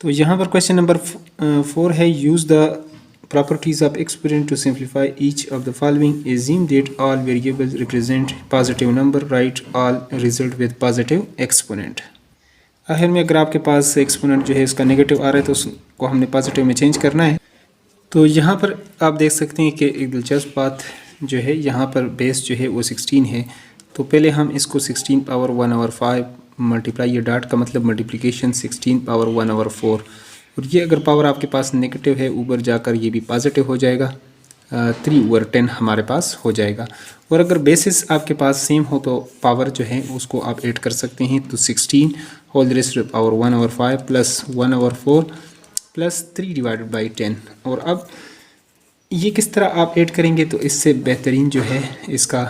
तो यहाँ पर क्वेश्चन नंबर 4 है, use the properties of exponent to simplify each of the following. Assume that all variables represent positive number, write all result with positive exponent. आखिर में अगर आपके पास exponent जो है इसका नेगेटिव आ रहा है तो उसको हमने पॉजिटिव में चेंज करना है। तो यहाँ पर आप देख सकते हैं कि एक दिलचस्प बात जो है, यहाँ पर बेस जो है वो 16 है। तो पहले हम इसको 16 पावर 1/5 मल्टीप्लाई, ये डॉट का मतलब मल्टीप्लिकेशन 16 पावर 1/4, और ये अगर पावर आपके पास नेगेटिव है ऊपर जाकर ये भी पॉजिटिव हो जाएगा, 3/10 हमारे पास हो जाएगा। और अगर बेसिस आपके पास सेम हो तो पावर जो है उसको आप ऐड कर सकते हैं। तो 16 whole raised to power 1/5 plus 1/4 plus 3/10। और अब ये किस तरह आप ऐड करेंगे, तो इससे बेहतरीन जो है इसका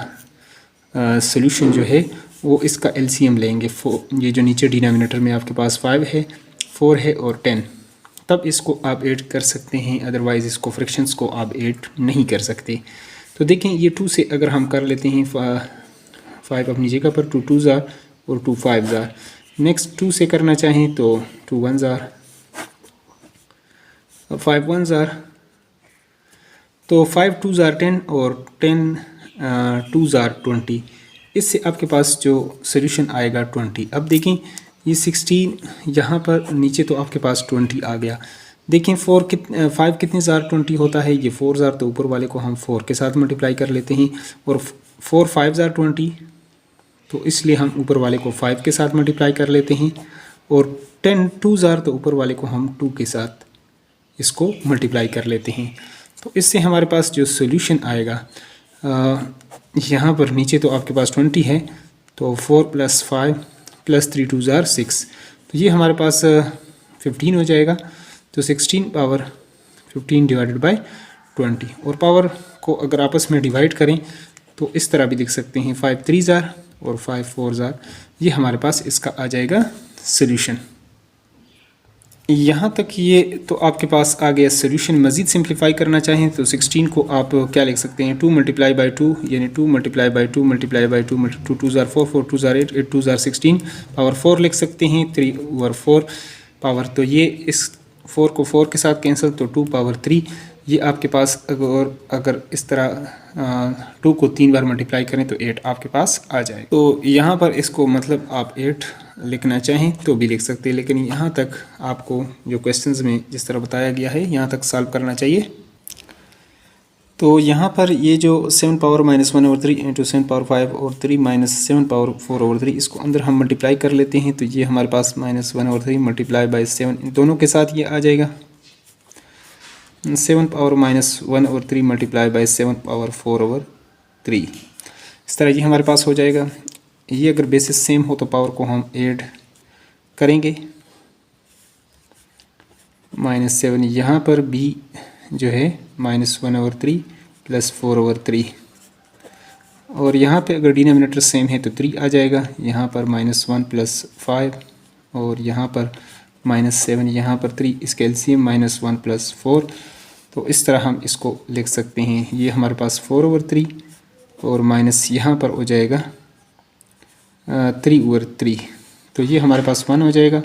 सॉल्यूशन जो है वो इसका एलसीएम लेंगे। ये जो नीचे डिनोमिनेटर में आपके पास 5 है, 4 है और 10, तब इसको आप ऐड कर सकते हैं, अदरवाइज़ इसको फ्रैक्शंस को आप ऐड नहीं कर सकते। तो देखें ये 2 से अगर हम कर लेते हैं 5 अपनी जगह पर, 2 2s आर और 2 5s आर। नेक्स्ट 2 से करना चाहें तो 2 1s आर, 5 1s आर, तो 5 2s आर 10 और 10 2s आर 20। इससे आपके पास जो सोल्यूशन आएगा 20। अब देखें ये 16 यहाँ पर नीचे तो आपके पास 20 आ गया। देखें 5 कितने ज़ार 20 होता है, ये 4 ज़ार, तो ऊपर वाले को हम 4 के साथ मल्टीप्लाई कर लेते हैं, और 4 5 ज़ार 20, तो इसलिए हम ऊपर वाले को 5 के साथ मल्टीप्लाई कर लेते हैं, और 10 2 ज़ार, तो ऊपर वाले को हम 2 के साथ इसको मल्टीप्लाई कर लेते हैं। तो इससे हमारे पास जो सोल्यूशन आएगा, यहाँ पर नीचे तो आपके पास 20 है, तो 4 + 5 + 3 2s आर 6, तो ये हमारे पास 15 हो जाएगा। तो 16 पावर 15 डिवाइडेड बाय 20, और पावर को अगर आपस में डिवाइड करें तो इस तरह भी लिख सकते हैं, 5 3s आर और 5 4s आर। ये हमारे पास इसका आ जाएगा सोल्यूशन। यहाँ तक ये तो आपके पास आ गया सोल्यूशन। मज़ीद सिंप्लीफाई करना चाहें तो 16 को आप क्या लिख सकते हैं, 2 × 2 यानी 2 × 2 × 2 2 2s are 4 4 2s are 8 8 2s are 16 power 4 लिख सकते हैं, 3/4 पावर, तो ये इस 4 को 4 के साथ कैंसिल, तो 2 पावर 3। ये आपके पास अगर इस तरह 2 को 3 बार मल्टीप्लाई करें तो 8 आपके पास आ जाए। तो यहाँ पर इसको मतलब आप 8 लिखना चाहें तो भी लिख सकते हैं, लेकिन यहाँ तक आपको जो क्वेश्चंस में जिस तरह बताया गया है यहाँ तक सॉल्व करना चाहिए। तो यहाँ पर ये जो 7 पावर -1/3 इंटू 7 पावर 5 और 3 - 7 पावर 4/3, इसको अंदर हम मल्टीप्लाई कर लेते हैं, तो ये हमारे पास -1/3 मल्टीप्लाई बाई 7, इन दोनों के साथ ये आ जाएगा 7 पावर -1/3 मल्टीप्लाई बाई 7 पावर 4/3। इस तरह ये हमारे पास हो जाएगा। ये अगर बेसिस सेम हो तो पावर को हम ऐड करेंगे, -7 यहाँ पर भी जो है -1/3 + 4/3, और यहाँ पे अगर डिनोमिनेटर सेम है तो 3 आ जाएगा, यहाँ पर -1 + 5 और यहाँ पर -7, यहाँ पर 3, इसका एलसीएम -1 + 4। तो इस तरह हम इसको लिख सकते हैं, ये हमारे पास 4/3 और माइनस यहाँ पर हो जाएगा 3/3, तो ये हमारे पास 1 हो जाएगा।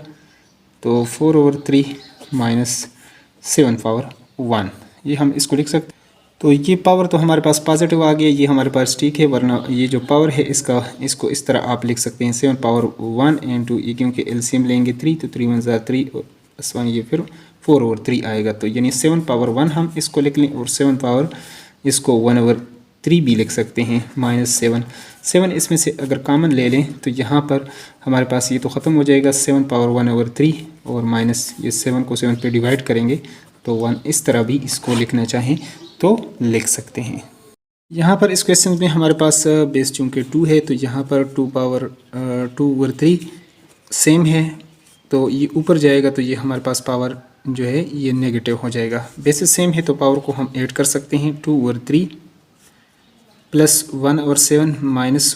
तो 4/3 - 7 पावर 1, ये हम इसको लिख सकते। तो ये पावर तो हमारे पास पॉजिटिव आ गया, ये हमारे पास ठीक है, वरना ये जो पावर है इसको इस तरह आप लिख सकते हैं 7 पावर 1 इंटू ये, क्योंकि एलसीएम लेंगे 3, तो 3 1 ज़ा 3 और +1, ये फिर 4/3 आएगा। तो यानी 7 पावर 1 हम इसको लिख लें, और 7 पावर इसको 1/3 भी लिख सकते हैं, -7 इसमें से अगर कॉमन ले लें तो यहाँ पर हमारे पास ये तो ख़त्म हो जाएगा, 7 पावर 1/3 और माइनस ये 7 को 7 पे डिवाइड करेंगे तो 1। इस तरह भी इसको लिखना चाहें तो लिख सकते हैं। यहाँ पर इस क्वेश्चन में हमारे पास बेस चूँकि 2 है, तो यहाँ पर 2 पावर 2/3 सेम है, तो ये ऊपर जाएगा, तो ये हमारे पास पावर जो है ये नेगेटिव हो जाएगा। बेसिस सेम है तो पावर को हम ऐड कर सकते हैं, 2/3 + 1/7 -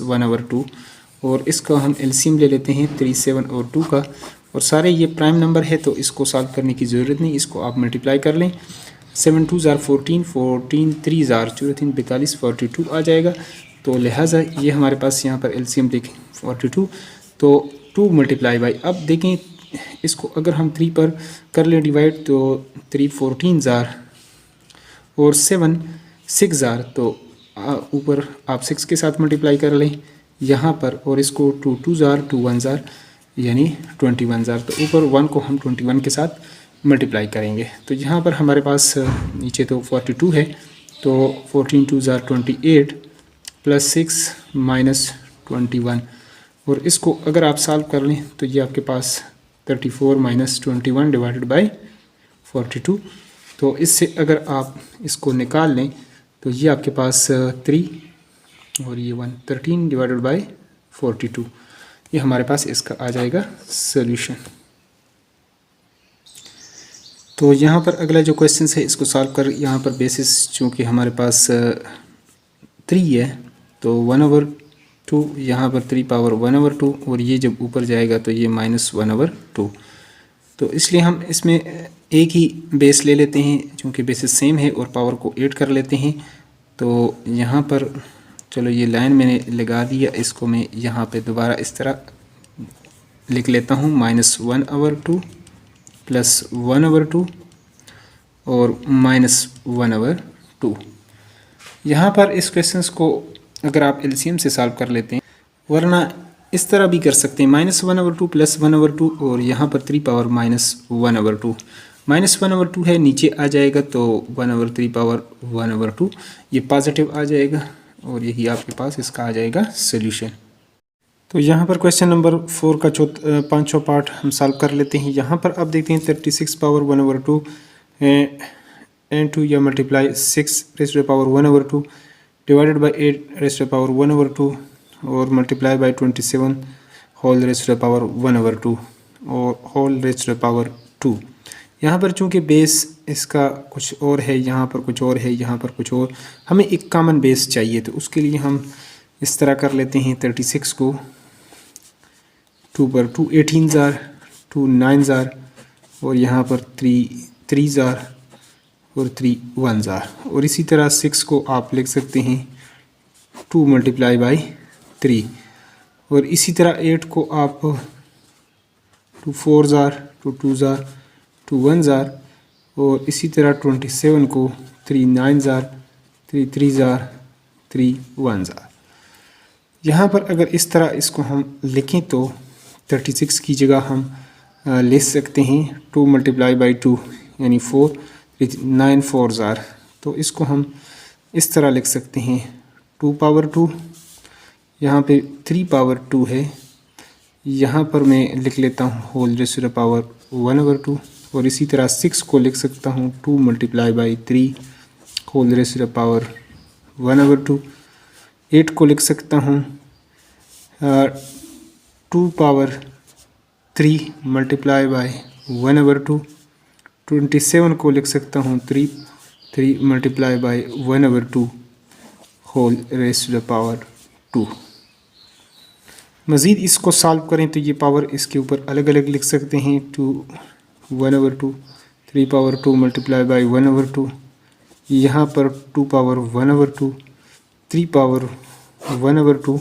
1/2, और इसका हम एलसीएम ले लेते हैं 3 7 और 2 का, और सारे ये प्राइम नंबर है तो इसको सॉल्व करने की ज़रूरत नहीं, इसको आप मल्टीप्लाई कर लें। 7 2s आर 14 14 3s आर 34 42 42 आ जाएगा। तो लिहाजा ये हमारे पास यहाँ पर एलसीएम देखें 42, तो 2 × अब देखें इसको अगर हम 3 पर कर लें डिवाइड तो 3 14 ज़ार और 7 6 ज़ार, तो ऊपर आप 6 के साथ मल्टीप्लाई कर लें यहाँ पर, और इसको 2 2 ज़ार 2 1 ज़ार यानी 21 ज़ार, तो ऊपर 1 को हम 21 के साथ मल्टीप्लाई करेंगे। तो यहाँ पर हमारे पास नीचे तो 42 है, तो 14 2 ज़ार 28 प्लस 6 माइनस 21, और इसको अगर आप सॉल्व कर लें तो ये आपके पास 34 माइनस 21 डिवाइडेड बाई 42। तो इससे अगर आप इसको निकाल लें तो ये आपके पास 3 और ये 1 13 डिवाइडेड बाई 42, ये हमारे पास इसका आ जाएगा सॉल्यूशन। तो यहाँ पर अगला जो क्वेश्चन है इसको सॉल्व कर, यहाँ पर बेसिस चूँकि हमारे पास 3 है तो 1/2, यहाँ पर 3 पावर 1/2, और ये जब ऊपर जाएगा तो ये -1/2, तो इसलिए हम इसमें एक ही बेस ले लेते हैं क्योंकि बेसिस सेम है और पावर को ऐड कर लेते हैं। तो यहाँ पर चलो ये लाइन मैंने लगा दिया, इसको मैं यहाँ पे दोबारा इस तरह लिख लेता हूँ -1/2 प्लस 1/2 और -1/2। यहाँ पर इस क्वेश्चन को अगर आप एलसीएम से सॉल्व कर लेते हैं, वरना इस तरह भी कर सकते हैं -1/2 प्लस 1/2 और यहाँ पर 3 पावर -1/2, -1/2 है नीचे आ जाएगा तो 1/3 पावर 1/2 ये पॉजिटिव आ जाएगा, और यही आपके पास इसका आ जाएगा सोल्यूशन। तो यहाँ पर क्वेश्चन नंबर 4 का पाँचों पार्ट हम सॉल्व कर लेते हैं। यहाँ पर आप देखते हैं 36 पावर 1/2 एंड 2 या multiply 6 raise to the power 1/2 divided by 8 raise to the power 1/2 और multiply by 27 whole raise to the power 1/2 और whole raise to the power 2। यहाँ पर चूँकि बेस इसका कुछ और है, यहाँ पर कुछ और है, यहाँ पर कुछ और, हमें एक कॉमन बेस चाहिए, तो उसके लिए हम इस तरह कर लेते हैं 36 को 2 पर 2 18 ज़ार 2 9 ज़ार और यहाँ पर 3 ज़ार और 3 1 ज़ार, और इसी तरह 6 को आप लिख सकते हैं 2 मल्टीप्लाई बाई 3, और इसी तरह 8 को आप 2 4 ज़ार 2 2 ज़ार 2 1 ज़ार, और इसी तरह 27 को 3 9 ज़ार 3 3 ज़ार 3 1 ज़ार। यहाँ पर अगर इस तरह इसको हम लिखें तो 36 की जगह हम ले सकते हैं 2 मल्टीप्लाई बाई 2 यानी 4 9 4 ज़ार, तो इसको हम इस तरह लिख सकते हैं 2 पावर 2, यहाँ पे 3 पावर 2 है, यहाँ पर मैं लिख लेता हूँ whole raise to the power 1/2, और इसी तरह 6 को लिख सकता हूँ 2 multiply by 3 whole raise to the power 1/2, 8 को लिख सकता हूँ 2 पावर 3 मल्टीप्लाई बाई 1/2, 27 को लिख सकता हूँ 3 multiply by 1/2 whole raise to the power 2। मज़ीद इसको सॉल्व करें तो ये पावर इसके ऊपर अलग अलग लिख सकते हैं 2 1/2 3 पावर 2 मल्टीप्लाई बाई 1/2, यहाँ पर 2 पावर 1/2 3 पावर 1/2,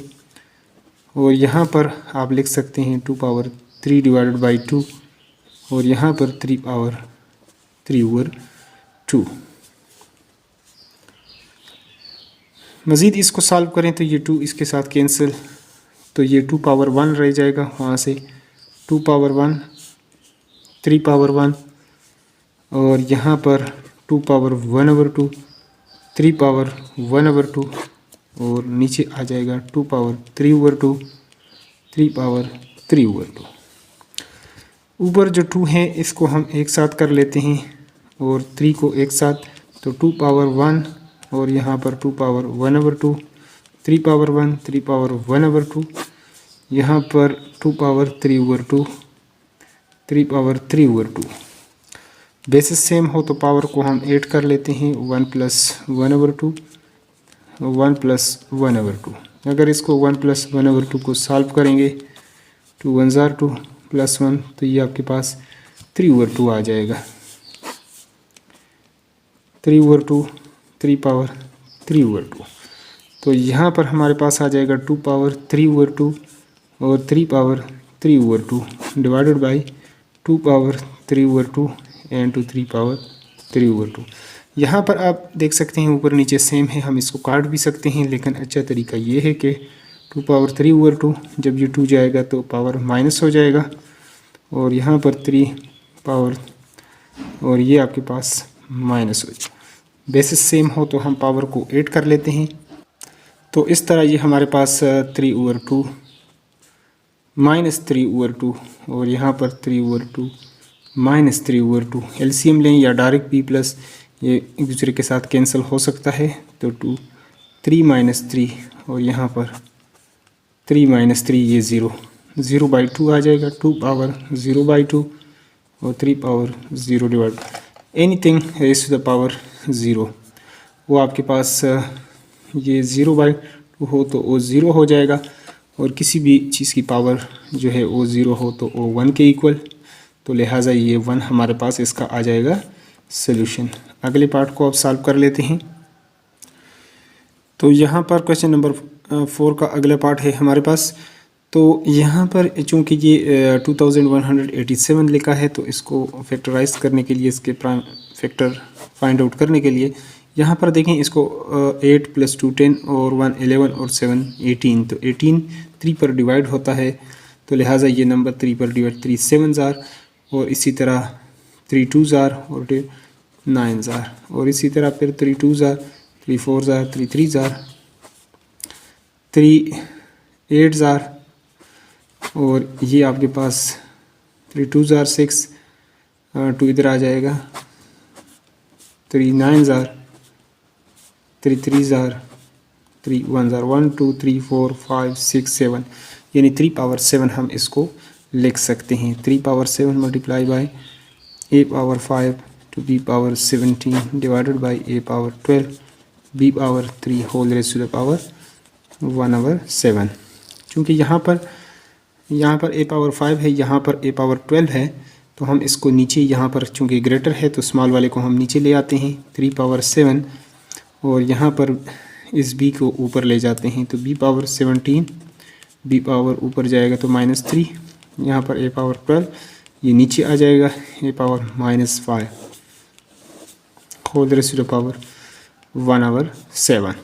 और यहाँ पर आप लिख सकते हैं 2 पावर 3 डिवाइडेड बाई 2 और यहाँ पर 3 पावर 3/2। मज़ीद इसको सॉल्व करें तो ये 2 इसके साथ कैंसिल, तो ये 2 पावर 1 रह जाएगा, वहाँ से 2 पावर 1 3 पावर 1 और यहाँ पर 2 पावर 1/2 3 पावर 1/2 और नीचे आ जाएगा 2 पावर 3/2 3 पावर 3/2। ऊपर जो 2 है इसको हम एक साथ कर लेते हैं और 3 को एक साथ, तो 2 पावर 1 और यहाँ पर 2 पावर 1/2 3 पावर 1 3 पावर 1/2, यहाँ पर 2 पावर 3/2 3 पावर 3/2। बेसिस सेम हो तो पावर को हम ऐड कर लेते हैं 1 + 1/2 1 + 1/2। अगर इसको 1 + 1/2 को सॉल्व करेंगे 2 1 ज़ार 2 + 1, तो ये आपके पास 3/2 आ जाएगा। 3/2 3 पावर 3/2, तो यहाँ पर हमारे पास आ जाएगा 2 पावर 3/2 और 3 power 3/2 divided by 2 power 3 over 2 and to 3 power 3 over 2। यहाँ पर आप देख सकते हैं ऊपर नीचे सेम है, हम इसको काट भी सकते हैं, लेकिन अच्छा तरीका ये है कि 2 पावर 3 ओवर 2 जब ये 2 जाएगा तो पावर माइनस हो जाएगा, और यहाँ पर 3 पावर और ये आपके पास माइनस हो जाएगा। बेसिस सेम हो तो हम पावर को ऐड कर लेते हैं। तो इस तरह ये हमारे पास 3 ओवर 2 माइनस 3 ओवर 2 और यहाँ पर 3 ओवर 2 माइनस 3 ओवर 2। एलसीएम लें या डायरेक्ट p प्लस, ये एक दूसरे के साथ कैंसिल हो सकता है। तो 2 3 माइनस 3 और यहाँ पर 3 माइनस 3 ये 0/2 आ जाएगा। 2 पावर 0/2 और 3 power 0 divide anything raise to the power 0। वो आपके पास ये 0/2 हो तो वो 0 हो जाएगा, और किसी भी चीज़ की पावर जो है वो 0 हो तो वो 1 के इक्वल, तो लिहाजा ये 1 हमारे पास इसका आ जाएगा सॉल्यूशन। अगले पार्ट को अब सॉल्व कर लेते हैं। तो यहाँ पर क्वेश्चन नंबर 4 का अगला पार्ट है हमारे पास। तो यहाँ पर चूँकि ये 2187 लिखा है, तो इसको फैक्टराइज करने के लिए, इसके प्राइम फैक्टर फाइंड आउट करने के लिए यहाँ पर देखें, इसको 8 + 2 10 और 1 11 और 7 18। तो 18 3 पर डिवाइड होता है, तो लिहाजा ये नंबर 3 पर डिवाइड 3 7 ज़ार, और इसी तरह 3 2 ज़ार और 9 ज़ार, और इसी तरह फिर 3 2 ज़ार 3 4 ज़ार 3 3 ज़ार 3 8 ज़ार, और ये आपके पास 3 2 ज़ार 6 2 इधर आ जाएगा 3 9 ज़ार 3 3 ज़ार 3 1 ज़ार 1 2 3 4 5 6 7, यानी 3 पावर 7 हम इसको लिख सकते हैं। 3 power 7 multiply by a power 5 to b power 17 divided by a power 12 b power 3 whole raise to the power 1/7। क्योंकि यहाँ पर a पावर 5 है, यहाँ पर a पावर 12 है, तो हम इसको नीचे, यहाँ पर चूँकि ग्रेटर है तो स्मॉल वाले को हम नीचे ले आते हैं 3 पावर 7, और यहाँ पर इस b को ऊपर ले जाते हैं, तो b पावर 17 b पावर ऊपर जाएगा तो -3, यहाँ पर a पावर 12 ये नीचे आ जाएगा a power -5 whole raise to the power 1/7।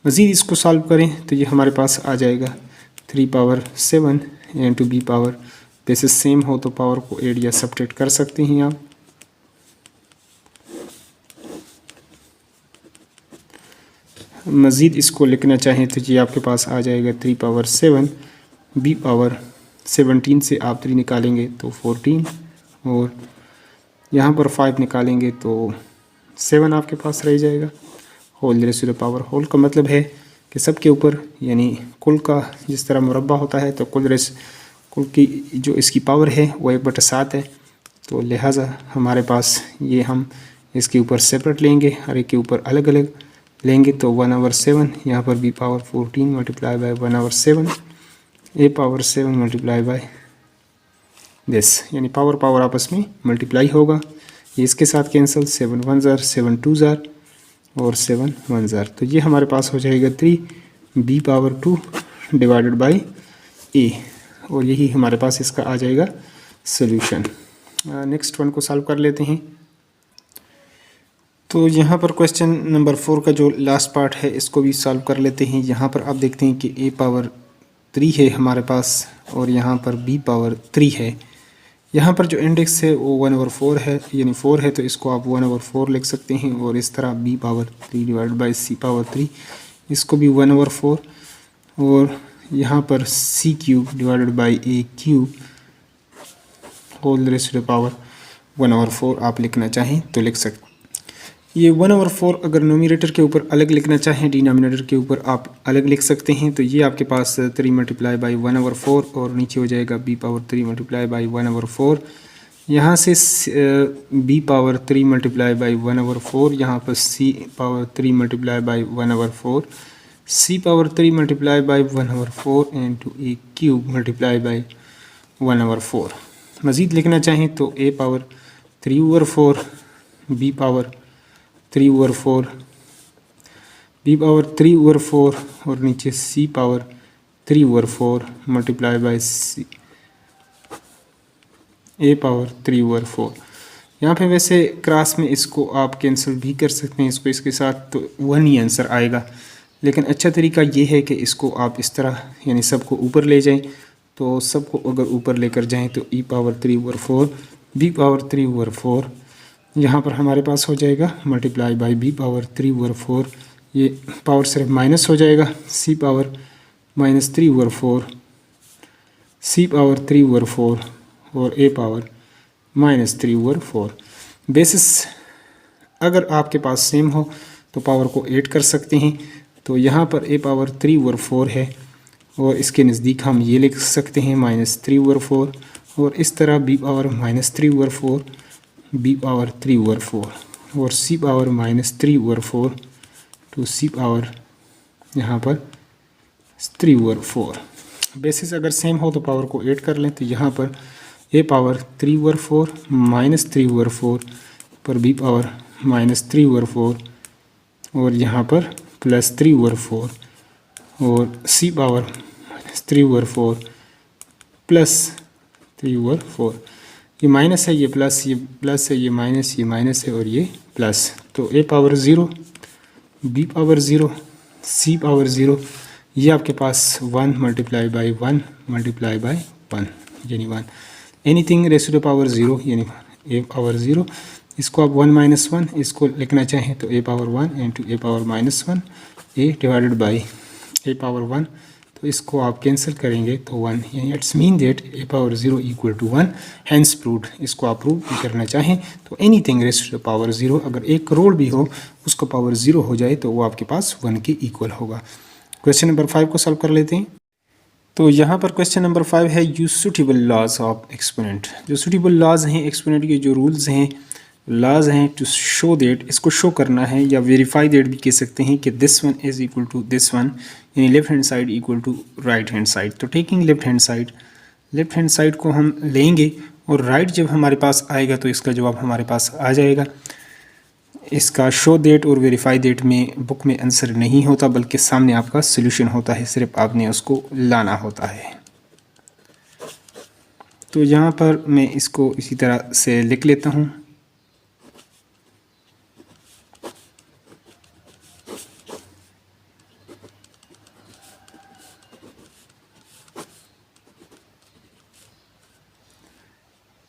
मज़ीद इसको सॉल्व करें तो ये हमारे पास आ जाएगा 3 power 7 and to b power, basis same हो तो पावर को ऐड या सब्ट्रैक्ट कर सकते हैं आप। मज़ीद इसको लिखना चाहें तो ये आपके पास आ जाएगा 3 पावर 7 b पावर 17 से आप 3 निकालेंगे तो 14, और यहाँ पर 5 निकालेंगे तो 7 आपके पास रह जाएगा। Whole raise to the power, whole का मतलब है कि सब के ऊपर, यानी कुल का जिस तरह मुरब्बा होता है, तो कुल की जो इसकी पावर है वो 1/7 है, तो लिहाजा हमारे पास ये हम इसके ऊपर सेपरेट लेंगे, हर एक के ऊपर अलग अलग लेंगे, तो 1/7 यहाँ पर b power 14 multiply by 1/7 a power 7 multiply by this, यानी पावर आपस में मल्टीप्लाई होगा। ये इसके साथ कैंसिल, 7 1 ज़ार 7 2 ज़ार और 7 1 ज़ार, तो ये हमारे पास हो जाएगा 3 b power 2 divided by a, और यही हमारे पास इसका आ जाएगा सॉल्यूशन। नेक्स्ट वन को सॉल्व कर लेते हैं। तो यहाँ पर क्वेश्चन नंबर 4 का जो लास्ट पार्ट है इसको भी सॉल्व कर लेते हैं। यहाँ पर आप देखते हैं कि a पावर 3 है हमारे पास, और यहाँ पर b पावर 3 है। यहाँ पर जो इंडेक्स है वो 1/4 है, यानी 4 है, तो इसको आप 1/4 लिख सकते हैं, और इस तरह b power 3 divide by c power 3 इसको भी 1/4, और यहाँ पर c cube divided by a cube whole raise to the power 1/4 आप लिखना चाहें तो लिख सकते हैं। ये 1/4 अगर नोमिनेटर के ऊपर अलग लिखना चाहें, डिनोमिनेटर के ऊपर आप अलग लिख सकते हैं। तो ये आपके पास 3 मल्टीप्लाई बाई 1/4 और नीचे हो जाएगा b पावर 3 मल्टीप्लाई बाई 1/4। यहाँ से b पावर 3 मल्टीप्लाई बाई 1/4, यहाँ पर c power 3 multiply by 1/4, c power 3 multiply by 1/4 and to a cube multiply by 1/4। मज़ीद लिखना चाहें तो a power 3/4 b power 3/4 b power 3/4 और नीचे c power 3/4 multiply by c A power 3 over 4। यहाँ पे वैसे क्रॉस में इसको आप कैंसिल भी कर सकते हैं इसको इसके साथ, तो 1 ही आंसर आएगा। लेकिन अच्छा तरीका ये है कि इसको आप इस तरह यानी सबको ऊपर ले जाएं। तो सबको अगर ऊपर लेकर जाएं तो e power 3 over 4 b power 3 over 4 यहाँ पर हमारे पास हो जाएगा multiply by b power 3 over 4, ये पावर सिर्फ माइनस हो जाएगा, c power minus 3 over 4, c power 3 over 4 और a power minus 3 over 4। Basis अगर आपके पास सेम हो तो पावर को ऐड कर सकते हैं। तो यहाँ पर a पावर 3 ओवर 4 है और इसके नज़दीक हम ये लिख सकते हैं माइनस 3 ओवर 4, और इस तरह b power minus 3 over 4, b power 3 over 4 और c power minus 3 over 4 to c power यहाँ पर 3 ओवर 4। बेसिस अगर सेम हो तो पावर को ऐड कर लें। तो यहाँ पर a power 3 over 4 minus 3 over 4 पर b पावर माइनस 3 ओवर 4 और यहाँ पर प्लस 3 ओवर 4 और c power minus 3 over 4 plus 3 over 4। ये माइनस है, ये प्लस है, ये माइनस है और ये प्लस। तो a power 0, b power 0, c power 0, ये आपके पास 1 मल्टीप्लाई बाई 1 मल्टीप्लाई बाई 1 यानी 1। Anything raise to the power 0 यानी a पावर 0, इसको आप 1 माइनस 1 इसको लिखना चाहें तो a power 1 into a power minus 1 a divided by a power 1, तो इसको आप कैंसिल करेंगे तो 1 यानी it's mean that a power 0 equal to 1, hence proved. इसको आप प्रूव करना चाहें तो anything raise to the power 0 अगर 1 करोड़ भी हो उसका पावर 0 हो जाए तो वो आपके पास 1 के इक्वल होगा। क्वेश्चन नंबर 5 को सॉल्व कर लेते हैं। तो यहाँ पर क्वेश्चन नंबर 5 है use suitable laws of exponent. जो सुटेबल लॉज हैं एक्सपोनेंट के, जो रूल्स हैं लॉज हैं टू शो दैट, इसको शो करना है या वेरीफाई दैट भी कह सकते हैं कि this one is equal to this one, यानी left hand side equal to right hand side. तो टेकिंग लेफ्ट हैंड साइड को हम लेंगे और राइट जब हमारे पास आएगा तो इसका जवाब हमारे पास आ जाएगा। इसका शो डेट और वेरीफाई डेट में बुक में आंसर नहीं होता बल्कि सामने आपका सोल्यूशन होता है, सिर्फ आपने उसको लाना होता है। तो यहाँ पर मैं इसको इसी तरह से लिख लेता हूँ।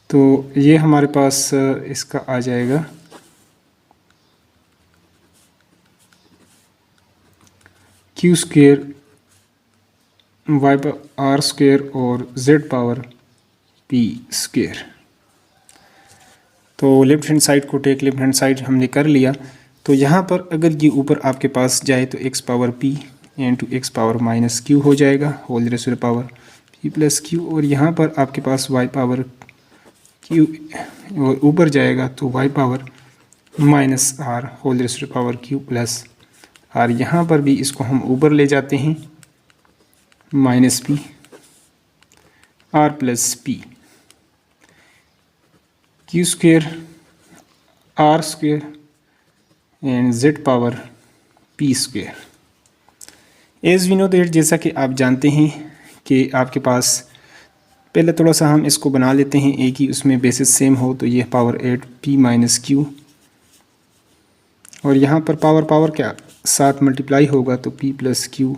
तो ये हमारे पास इसका आ जाएगा q square y power r square और z पावर p स्क्वेयर। तो लेफ्ट हैंड साइड को टेक लेफ्ट हैंड साइड हमने कर लिया। तो यहाँ पर अगर ये ऊपर आपके पास जाए तो x power p into x power minus q हो जाएगा whole raise to the power p plus q, और यहाँ पर आपके पास y पावर q और ऊपर जाएगा तो y power minus r whole raise to the power q plus और यहाँ पर भी इसको हम ऊपर ले जाते हैं minus p r plus p q square r square and z power p square. As we know that, जैसा कि आप जानते हैं कि आपके पास पहले थोड़ा सा हम इसको बना लेते हैं एक ही उसमें बेसिस सेम हो। तो ये पावर 8 पी माइनस क्यू और यहाँ पर पावर क्या साथ मल्टीप्लाई होगा तो p प्लस क्यू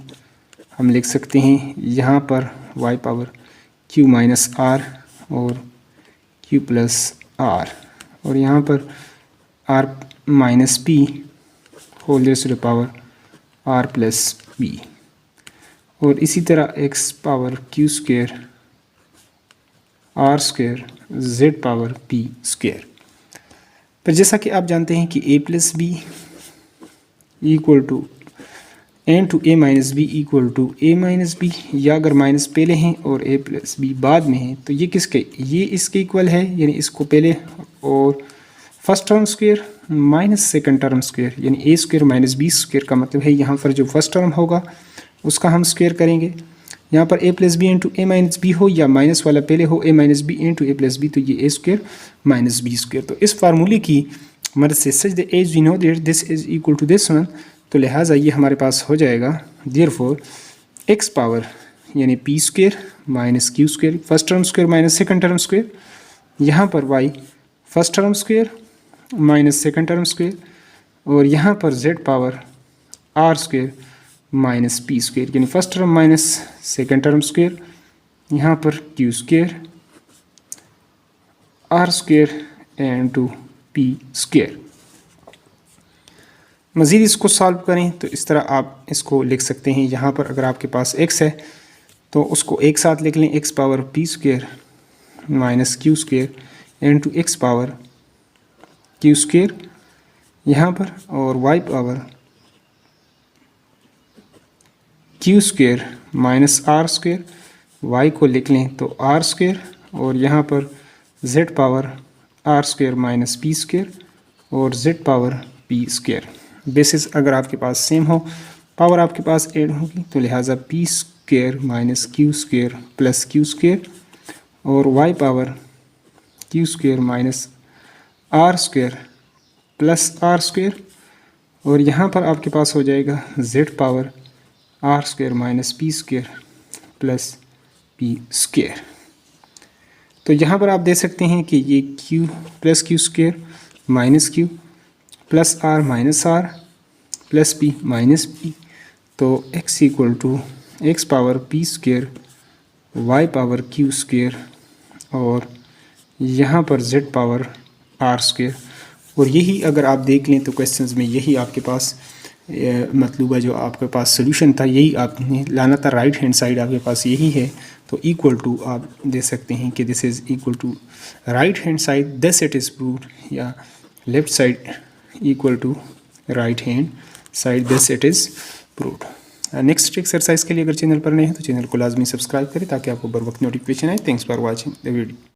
हम लिख सकते हैं। यहाँ पर y power q minus r और q प्लस आर और यहाँ पर r minus p whole raise to the power r plus p और इसी तरह x power q square r square z power p square. पर जैसा कि आप जानते हैं कि a plus b equal to into a minus b equal to a minus b, या अगर माइनस पहले हैं और ए प्लस बी बाद में है तो ये किसके, ये इसके इक्वल है, यानी इसको पहले और first term square minus second term square, यानी ए स्क्वेयर माइनस बी स्क्वेयर का मतलब है यहाँ पर जो फर्स्ट टर्म होगा उसका हम स्क्वेयर करेंगे। यहाँ पर a plus b into a minus b हो या माइनस वाला पहले हो a minus b into a plus b, तो ये a square minus b square. तो इस फार्मूले की मदद से such the as we know that this is equal to this one, तो लिहाजा ये हमारे पास हो जाएगा देयरफॉर एक्स पावर यानी p square minus q square, first term square minus second term square यहाँ पर y first term square minus second term square, और यहाँ पर z power r square minus p square, यानी first term minus second term square, यहाँ पर q square r square and two p square. मज़ीद इसको सॉल्व करें तो इस तरह आप इसको लिख सकते हैं। यहाँ पर अगर आपके पास x है तो उसको एक साथ लिख लें, x power p square minus q square into x power q square यहाँ पर, और y power q square minus r square, y को लिख लें तो r स्क्वेयर, और यहाँ पर z power r square minus p square और z power p square. Basis अगर आपके पास सेम हो, पावर आपके पास ऐड होगी, तो लिहाजा p square minus q square plus q square और y power q square minus r square plus r square, और यहाँ पर आपके पास हो जाएगा z power r square minus p square plus p square. तो यहाँ पर आप दे सकते हैं कि ये q plus q square minus q plus r minus r plus p minus p, तो x equal to x power p square y power q square और यहाँ पर z पावर r स्क्वेयर। और यही अगर आप देख लें तो क्वेश्चंस में यही आपके पास मतलूबा जो आपके पास सोल्यूशन था यही आपने लाना था, राइट हैंड साइड आपके पास यही है, तो इक्वल टू आप दे सकते हैं कि this is equal to right hand side this it is proved, या left side equal to right hand side this it is proved. Next exercise के लिए अगर चैनल पर नए हैं तो चैनल को लाजमी सब्सक्राइब करें ताकि आपको बर वक्त नोटिफिकेशन आए। Thanks for watching the video.